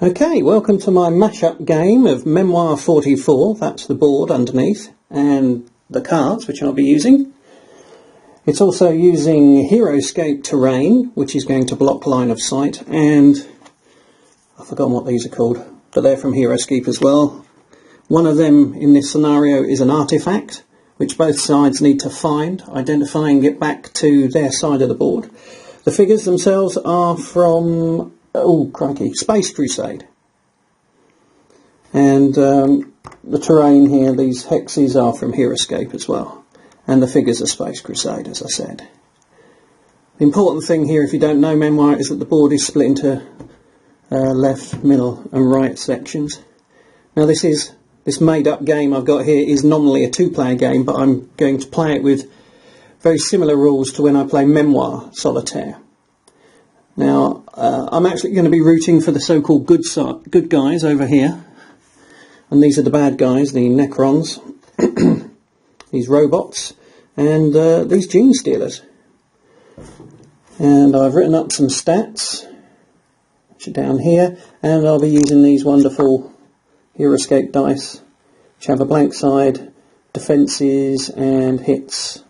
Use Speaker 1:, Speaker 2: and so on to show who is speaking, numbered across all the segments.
Speaker 1: Okay, welcome to my mashup game of Memoir 44, that's the board underneath, and the cards which I'll be using. It's also using Heroscape terrain, which is going to block line of sight, and I've forgotten what these are called, but they're from Heroscape as well. One of them in this scenario is an artifact, which both sides need to find, identify and get back to their side of the board. The figures themselves are from, oh crikey, Space Crusade. And the terrain here, these hexes are from Heroscape as well. And the figures are Space Crusade, as I said. The important thing here, if you don't know Memoir, is that the board is split into left, middle and right sections. Now this made-up game I've got here is nominally a two-player game, but I'm going to play it with very similar rules to when I play Memoir solitaire. Now, I'm actually going to be rooting for the so-called good guys over here. And these are the bad guys, the Necrons, these robots, and these gene stealers. And I've written up some stats, which are down here, and I'll be using these wonderful Heroscape dice, which have a blank side, defences and hits.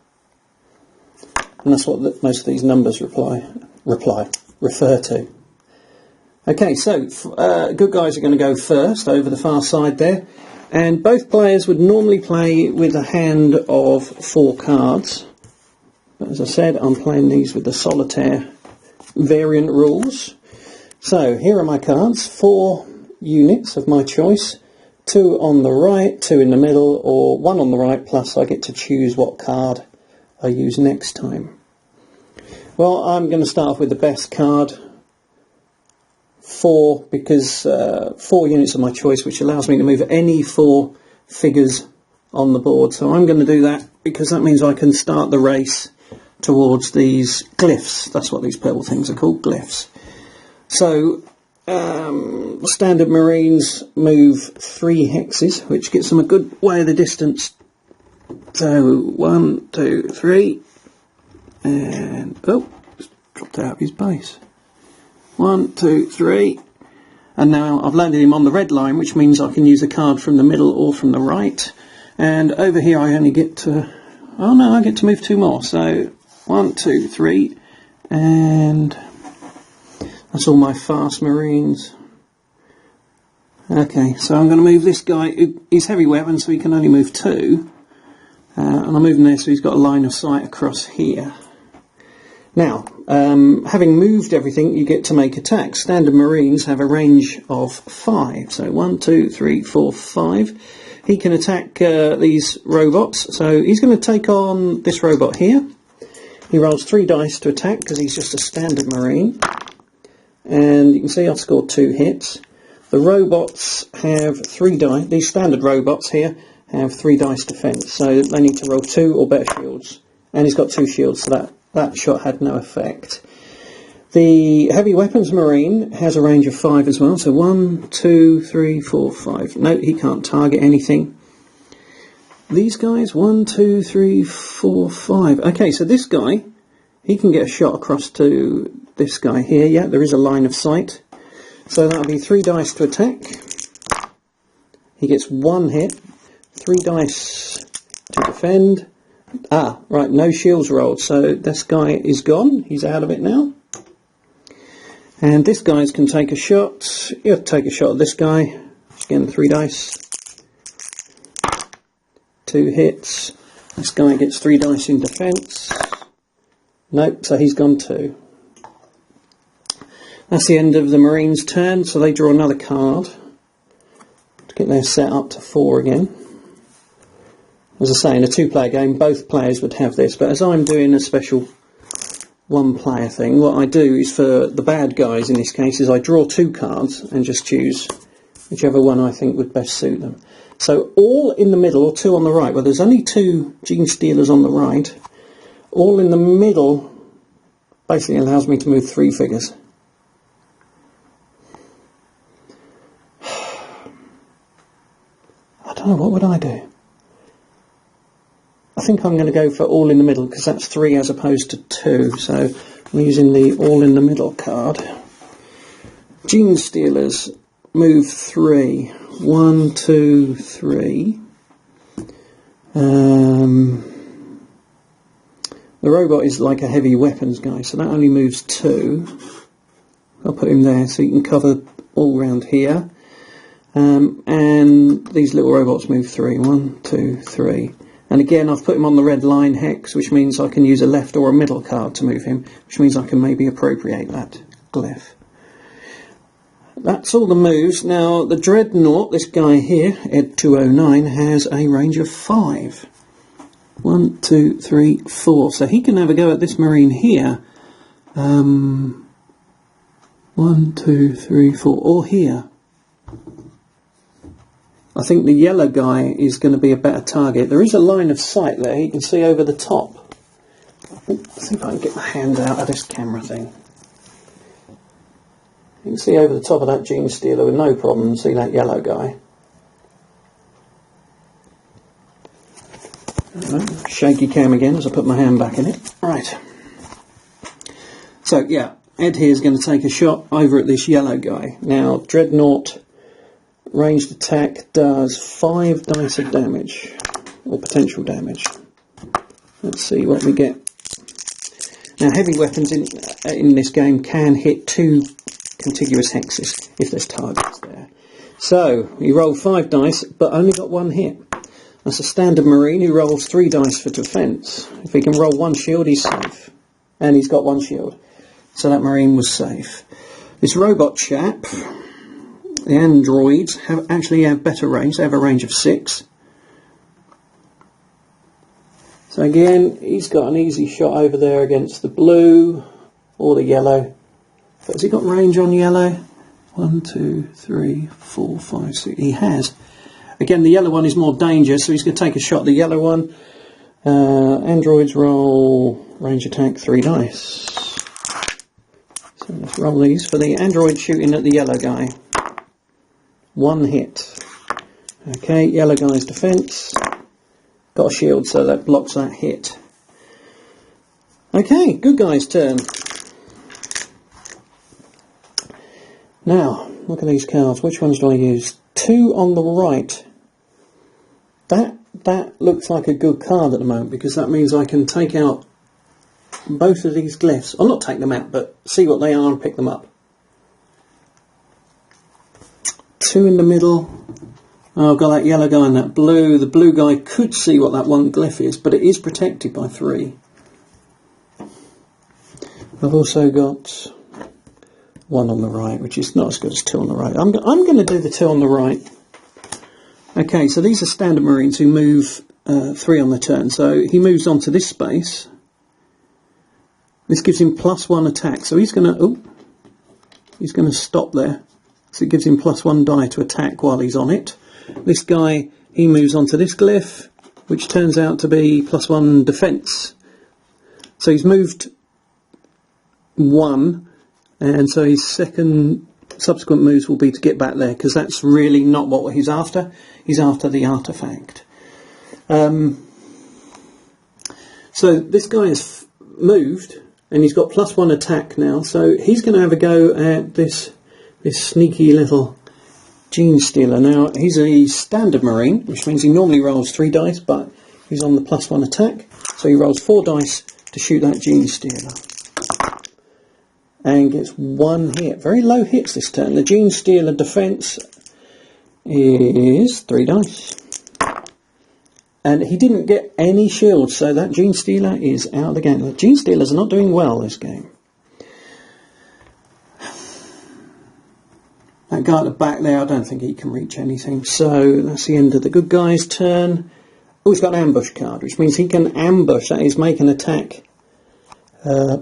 Speaker 1: And that's what most of these numbers refer to. Okay, so good guys are going to go first over the far side there, and both players would normally play with a hand of 4 cards, but as I said, I'm playing these with the solitaire variant rules. So here are my cards, 4 units of my choice, 2 on the right, 2 in the middle, or 1 on the right, plus I get to choose what card I use next time. Well, I'm going to start off with the best card, 4, because 4 units of my choice, which allows me to move any 4 figures on the board. So I'm going to do that because that means I can start the race towards these glyphs. That's what these purple things are called, glyphs. So standard Marines move 3 hexes, which gets them a good way of the distance. So 1, 2, 3. And, oh, just dropped out of his base. 1, 2, 3. And now I've landed him on the red line, which means I can use a card from the middle or from the right. And over here I only get to, oh no, I get to move 2 more. So 1, 2, 3. And that's all my fast Marines. Okay, so I'm going to move this guy. He's heavy weapon, so he can only move 2. And I'm moving there so he's got a line of sight across here. Now, having moved everything, you get to make attacks. Standard Marines have a range of 5. So 1, 2, 3, 4, 5. He can attack these robots. So he's going to take on this robot here. He rolls 3 dice to attack because he's just a standard Marine. And you can see I've scored 2 hits. The robots have 3 dice. These standard robots here have 3 dice defense. So they need to roll 2 or better shields. And he's got 2 shields, so that shot had no effect. The heavy weapons Marine has a range of 5 as well, so 1, 2, 3, 4, 5. No, he can't target anything. These guys, 1, 2, 3, 4, 5. Okay, so this guy, he can get a shot across to this guy here. Yeah, there is a line of sight. So that'll be 3 dice to attack. He gets 1 hit, 3 dice to defend. Ah, right, no shields rolled, so this guy is gone. He's out of it now. And this guy can take a shot. You have to take a shot at this guy. Again, 3 dice. 2 hits. This guy gets 3 dice in defence. Nope, so he's gone too. That's the end of the Marines' turn, so they draw another card to get their set up to 4 again. As I say, in a 2-player game, both players would have this, but as I'm doing a special 1-player thing, what I do is for the bad guys in this case is I draw 2 cards and just choose whichever one I think would best suit them. So all in the middle, or 2 on the right, well there's only 2 gene stealers on the right, all in the middle basically allows me to move 3 figures. I don't know, what would I do? I think I'm going to go for all in the middle because that's 3 as opposed to 2. So I'm using the all in the middle card. Gene stealers move 3. 1, 2, 3. The robot is like a heavy weapons guy, so that only moves 2. I'll put him there so you can cover all round here. And these little robots move 3. 1, 2, 3. And again, I've put him on the red line hex, which means I can use a left or a middle card to move him, which means I can maybe appropriate that glyph. That's all the moves. Now, the Dreadnought, this guy here, Ed 209, has a range of 5. 1, 2, 3, 4. So he can have a go at this Marine here. 1, 2, 3, 4. Or here. I think the yellow guy is going to be a better target. There is a line of sight there. You can see over the top. Let's see if I can get my hand out of this camera thing. You can see over the top of that Gene Stealer with no problem. See that yellow guy. Right, shaky cam again as I put my hand back in it. Right. So yeah, Ed here is going to take a shot over at this yellow guy. Now, Dreadnought ranged attack does 5 dice of damage, or potential damage. Let's see what we get. Now, heavy weapons in this game can hit 2 contiguous hexes if there's targets there. So, he rolled 5 dice, but only got 1 hit. That's a standard Marine who rolls 3 dice for defence. If he can roll 1 shield, he's safe. And he's got 1 shield. So that Marine was safe. This robot chap, the androids, actually have better range. They have a range of 6. So again, he's got an easy shot over there against the blue or the yellow. But has he got range on yellow? 1, 2, 3, 4, 5, 6. He has. Again, the yellow one is more dangerous, so he's going to take a shot at the yellow one. Androids roll range attack 3 dice. So let's roll these for the android shooting at the yellow guy. 1 hit. Okay, yellow guy's defence. Got a shield, so that blocks that hit. Okay, good guy's turn. Now, look at these cards. Which ones do I use? 2 on the right. That looks like a good card at the moment, because that means I can take out both of these glyphs. I'll not take them out, but see what they are and pick them up. 2 in the middle. Oh, I've got that yellow guy and that blue. The blue guy could see what that 1 glyph is, but it is protected by 3. I've also got 1 on the right, which is not as good as 2 on the right. I'm going to do the 2 on the right. Okay, so these are standard Marines who move 3 on the turn. So he moves onto this space. This gives him +1 attack. So he's going to stop there. So it gives him +1 die to attack while he's on it. This guy, he moves onto this glyph, which turns out to be +1 defence. So he's moved 1, and so his subsequent moves will be to get back there, because that's really not what he's after. He's after the artefact. So this guy has moved, and he's got +1 attack now, so he's going to have a go at this sneaky little Gene Stealer. Now, he's a standard Marine, which means he normally rolls 3 dice, but he's on the +1 attack, so he rolls 4 dice to shoot that Gene Stealer. And gets 1 hit. Very low hits this turn. The Gene Stealer defence is 3 dice. And he didn't get any shield, so that Gene Stealer is out of the game. The Gene Stealers are not doing well this game. That guy at the back there, I don't think he can reach anything. So that's the end of the good guy's turn. Oh, he's got an ambush card, which means he can ambush, that is, make an attack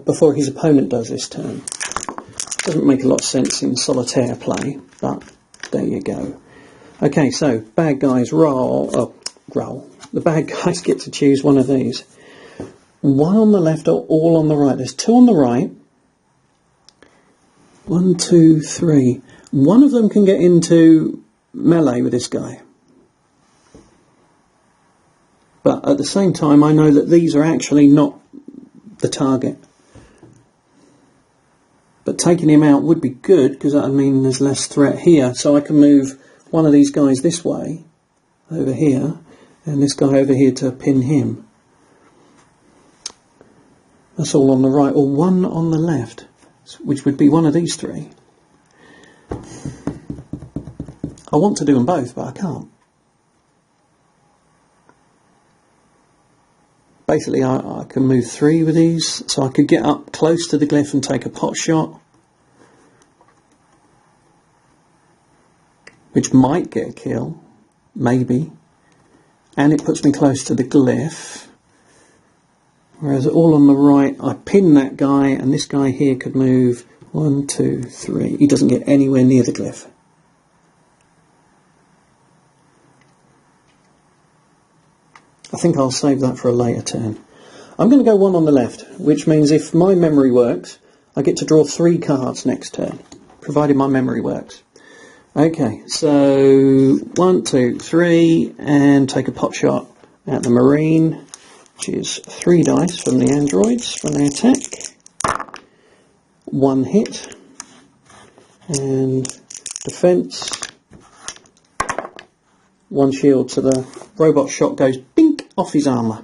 Speaker 1: before his opponent does this turn. Doesn't make a lot of sense in solitaire play, but there you go. Okay, so bad guys roll. The bad guys get to choose one of these. 1 on the left or all on the right. There's 2 on the right. 1, 2, 3. One of them can get into melee with this guy. But at the same time, I know that these are actually not the target. But taking him out would be good, because that would mean there's less threat here. So I can move one of these guys this way, over here, and this guy over here to pin him. That's all on the right, or one on the left, which would be one of these three. I want to do them both, but I can't. Basically, I can move 3 with these, so I could get up close to the glyph and take a pot shot, which might get a kill, maybe, and it puts me close to the glyph. Whereas all on the right, I pin that guy, and this guy here could move 1, 2, 3. He doesn't get anywhere near the glyph. I think I'll save that for a later turn. I'm going to go 1 on the left, which means if my memory works, I get to draw 3 cards next turn, provided my memory works. Okay, so 1, 2, 3, and take a pot shot at the Marine, which is 3 dice from the androids when they attack. 1 hit, and defense. 1 shield, so the robot shot goes bink off his armour.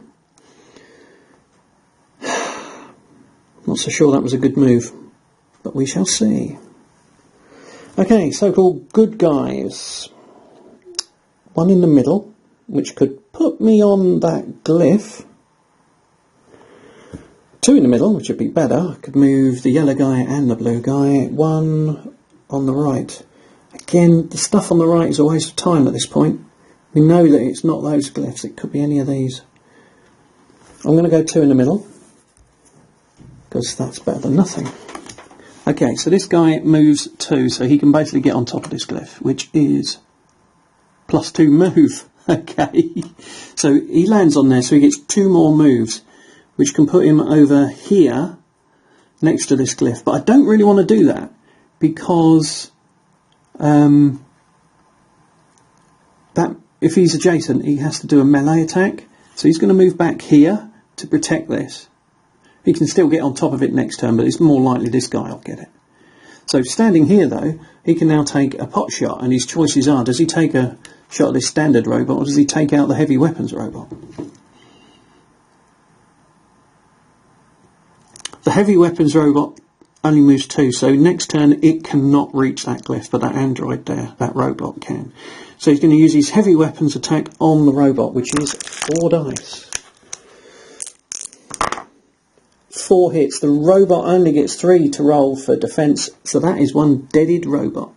Speaker 1: Not so sure that was a good move, but we shall see. Okay, so-called good guys. 1 in the middle, which could put me on that glyph. 2 in the middle, which would be better. I could move the yellow guy and the blue guy. 1 on the right. Again, the stuff on the right is a waste of time at this point. We know that it's not those glyphs, it could be any of these. I'm going to go 2 in the middle, because that's better than nothing. Okay, so this guy moves 2, so he can basically get on top of this glyph, which is +2 move. Okay, so he lands on there, so he gets 2 more moves, which can put him over here, next to this glyph. But I don't really want to do that, because that if he's adjacent, he has to do a melee attack. So he's going to move back here to protect this. He can still get on top of it next turn, but it's more likely this guy will get it. So standing here, though, he can now take a pot shot, and his choices are, does he take a shot at this standard robot, or does he take out the heavy weapons robot? The heavy weapons robot only moves 2, so next turn it cannot reach that glyph, but that android there, that robot, can. So he's going to use his heavy weapons attack on the robot, which is 4 dice. 4 hits. The robot only gets 3 to roll for defence, so that is 1 deaded robot.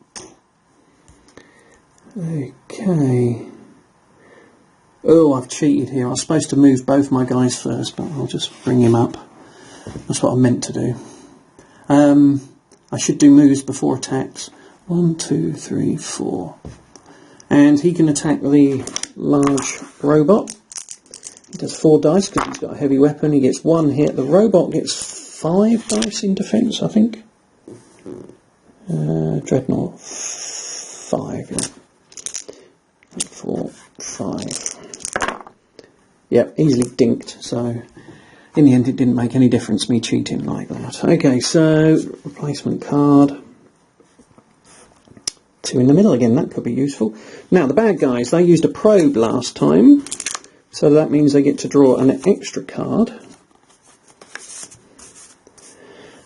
Speaker 1: Okay. Oh, I've cheated here. I was supposed to move both my guys first, but I'll just bring him up. That's what I meant to do. I should do moves before attacks. 1, 2, 3, 4. And he can attack the large robot. He does 4 dice because he's got a heavy weapon. He gets 1 hit. The robot gets 5 dice in defence, I think. Dreadnought 5, yeah. 4, 5. Yep, easily dinked, so in the end it didn't make any difference me cheating like that. Okay, so replacement card. 2 in the middle again, that could be useful. Now the bad guys, they used a probe last time, so that means they get to draw an extra card.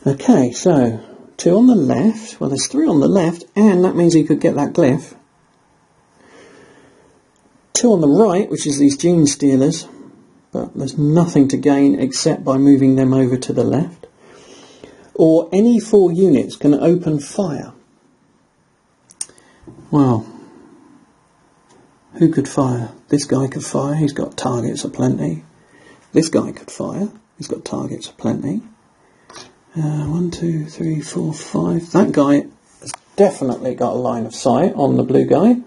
Speaker 1: Okay, so 2 on the left, well there's 3 on the left, and that means he could get that glyph. 2 on the right, which is these gene stealers, but there's nothing to gain except by moving them over to the left. Or any 4 units can open fire. Well, who could fire? This guy could fire, he's got targets aplenty. This guy could fire, he's got targets aplenty. 1, 2, 3, 4, 5. That guy has definitely got a line of sight on the blue guy.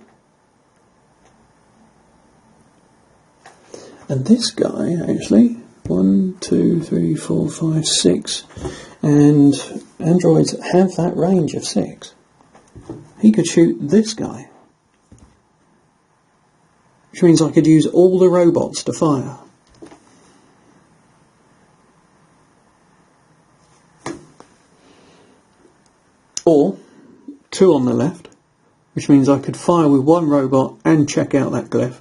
Speaker 1: And this guy, actually, 1, 2, 3, 4, 5, 6. And androids have that range of 6. He could shoot this guy. Which means I could use all the robots to fire. or 2 on the left, which means I could fire with 1 robot and check out that glyph.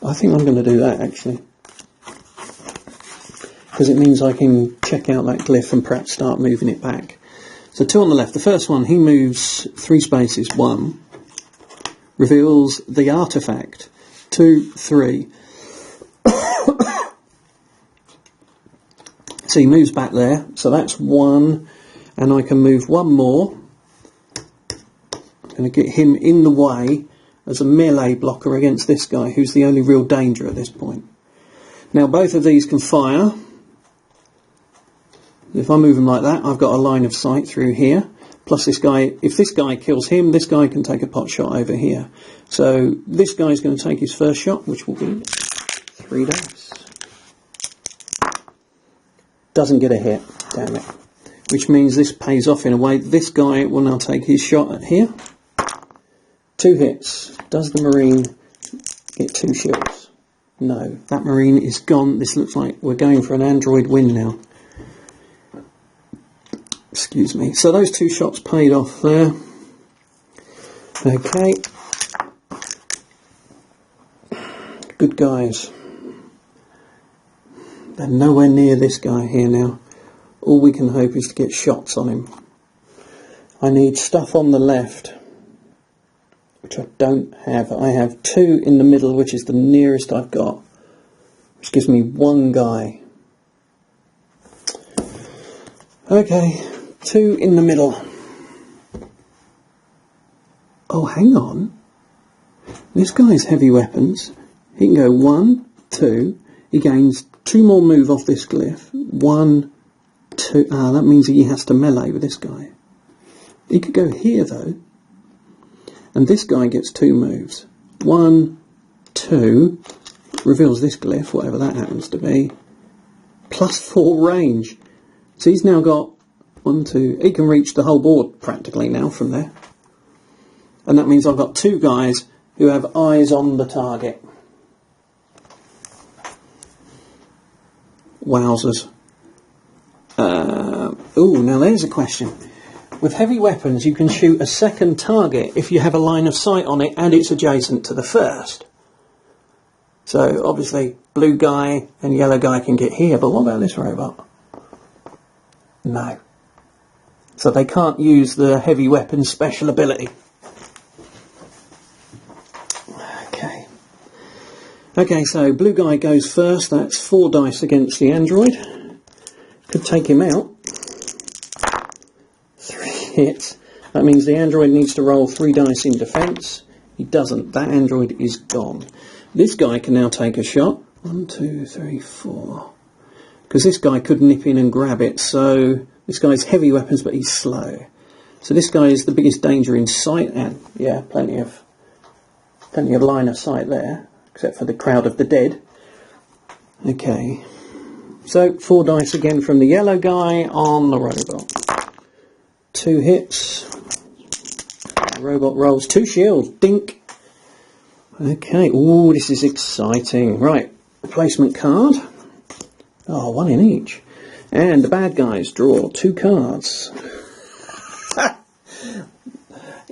Speaker 1: I think I'm going to do that actually, because it means I can check out that glyph and perhaps start moving it back. So 2 on the left. The first one, he moves 3 spaces. 1 reveals the artifact. 2, 3. So he moves back there. So that's 1, and I can move 1 more. I'm going to get him in the way as a melee blocker against this guy, who's the only real danger at this point. Now both of these can fire. If I move them like that, I've got a line of sight through here. Plus this guy, if this guy kills him, this guy can take a pot shot over here. So this guy's going to take his first shot, which will be 3 dice. Doesn't get a hit, damn it. Which means this pays off in a way. This guy will now take his shot at here. 2 hits. Does the Marine get 2 shields? No, that Marine is gone. This looks like we're going for an android win now. Excuse me. So those 2 shots paid off there. Okay. Good guys. They're nowhere near this guy here now. All we can hope is to get shots on him. I need stuff on the left, which I don't have. I have 2 in the middle, which is the nearest I've got, which gives me 1 guy. Okay, 2 in the middle. Oh, hang on. This guy's heavy weapons. He can go 1, 2. He gains 2 more move off this glyph. 1, 2. Ah, that means he has to melee with this guy. He could go here though. And this guy gets 2 moves. 1, 2. Reveals this glyph, whatever that happens to be. Plus 4 range. So he's now got 1, 2. He can reach the whole board practically now from there. And that means I've got 2 guys who have eyes on the target. Wowzers. Ooh, now there's a question. With heavy weapons, you can shoot a second target if you have a line of sight on it and it's adjacent to the first. So obviously, blue guy and yellow guy can get here, but what about this robot? No. So they can't use the heavy weapons special ability. Okay, so blue guy goes first. That's 4 dice against the android. Could take him out. 3 hits. That means the android needs to roll 3 dice in defence. He doesn't. That android is gone. This guy can now take a shot. 1, 2, 3, 4. Because this guy could nip in and grab it. So this guy's heavy weapons, but he's slow. So this guy is the biggest danger in sight. And yeah, plenty of line of sight there. Except for the crowd of the dead. Okay. So 4 dice again from the yellow guy on the robot. 2 hits. The robot rolls 2 shields. Dink. Okay. Ooh, this is exciting. Right. Replacement card. Oh, 1 in each. And the bad guys draw 2 cards.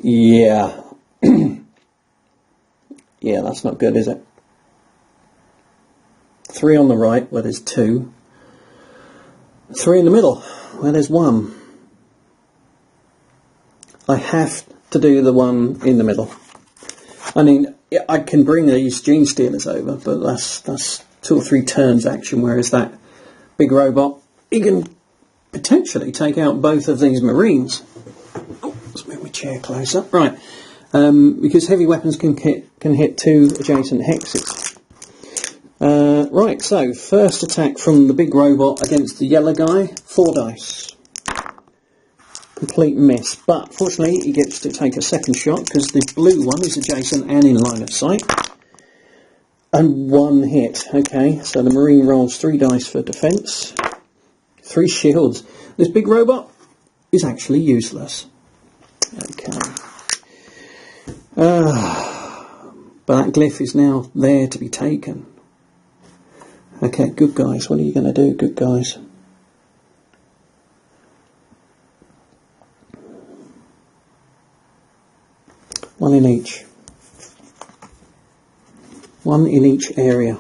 Speaker 1: Yeah. Yeah, that's not good, is it? 3 on the right, where there's 2. 3 in the middle, where there's 1. I have to do the one in the middle. I mean, I can bring these gene stealers over, but that's 2 or 3 turns action, whereas that big robot, he can potentially take out both of these Marines. Oh, let's move my chair closer. Right, because heavy weapons can hit 2 adjacent hexes. Right, so first attack from the big robot against the yellow guy, 4 dice. Complete miss, but fortunately he gets to take a second shot because the blue one is adjacent and in line of sight. And 1 hit. Okay, so the Marine rolls 3 dice for defence. 3 shields. This big robot is actually useless. Okay. But that glyph is now there to be taken. Okay, good guys, what are you going to do, good guys? One in each. One in each area.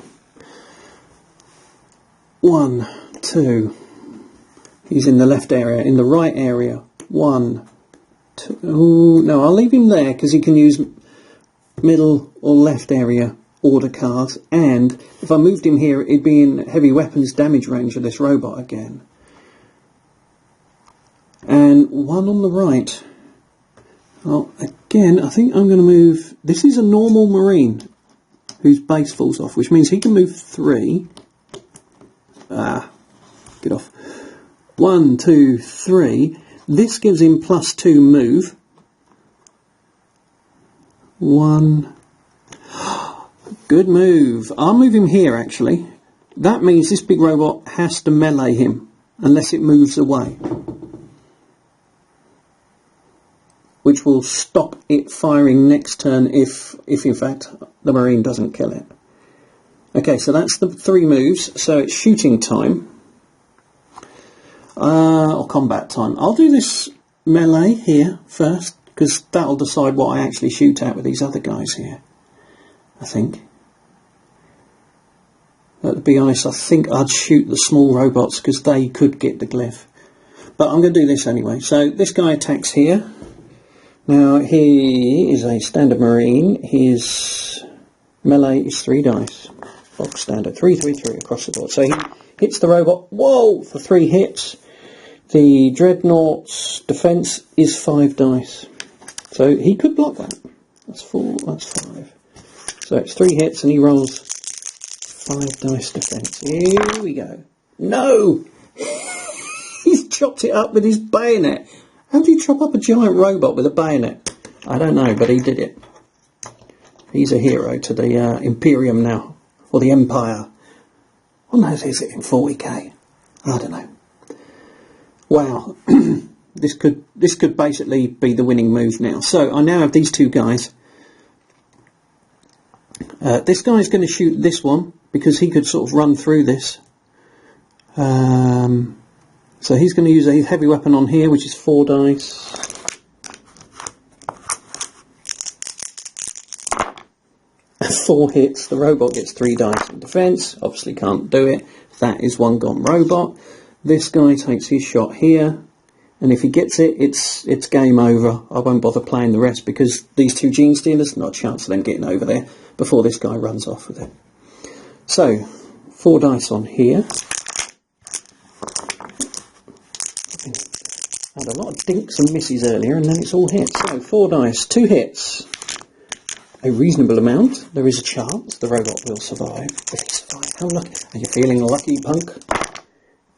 Speaker 1: 1, 2. He's in the left area. In the right area. 1, 2. Ooh, no, I'll leave him there because he can use middle or left area order cards. And if I moved him here, it'd be in heavy weapons damage range of this robot again. And one on the right. Oh, again, I think I'm going to move... This is a normal Marine whose base falls off, which means he can move 3. Get off. 1, 2, 3. This gives him +2 move. 1. Good move. I'll move him here, actually. That means this big robot has to melee him unless it moves away, which will stop it firing next turn if in fact the Marine doesn't kill it. Okay, so that's the 3 moves. So it's shooting time, or combat time. I'll do this melee here first, because that'll decide what I actually shoot at with these other guys here, I think. But to be honest, I think I'd shoot the small robots because they could get the glyph. But I'm going to do this anyway. So this guy attacks here. Now, he is a standard Marine. His melee is 3 dice. Box standard. 3, 3, 3 across the board. So he hits the robot, whoa, for 3 hits. The Dreadnought's defence is 5 dice. So he could block that. That's 4, that's 5. So it's 3 hits and he rolls 5 dice defence. Here we go. No! He's chopped it up with his bayonet. How do you chop up a giant robot with a bayonet? I don't know, but he did it. He's a hero to the Imperium now, or the Empire. What knows is it in 40k? I don't know. Wow, this could basically be the winning move now. So I now have these 2 guys. This guy's going to shoot this one because he could sort of run through this. So he's going to use a heavy weapon on here, which is 4 dice. At 4 hits, the robot gets 3 dice in defence. Obviously can't do it. That is one gone robot. This guy takes his shot here, and if he gets it, it's game over. I won't bother playing the rest because these 2 gene stealers, not a chance of them getting over there before this guy runs off with it. So 4 dice on here. Had a lot of dinks and misses earlier, and then it's all hits. So 4 dice, 2 hits. A reasonable amount. There is a chance the robot will survive. If he survives, how lucky? Are you feeling lucky, punk?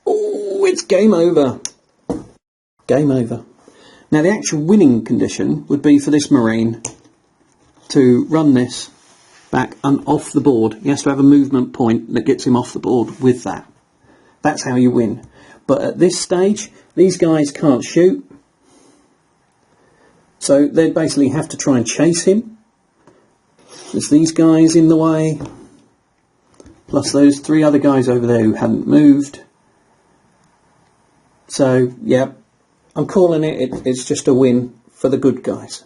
Speaker 1: Oh, it's game over. Game over. Now the actual winning condition would be for this Marine to run this back and off the board. He has to have a movement point that gets him off the board with that. That's how you win. But at this stage, these guys can't shoot. So they basically have to try and chase him. There's these guys in the way, plus those 3 other guys over there who hadn't moved. So, yeah, I'm calling it, it's just a win for the good guys.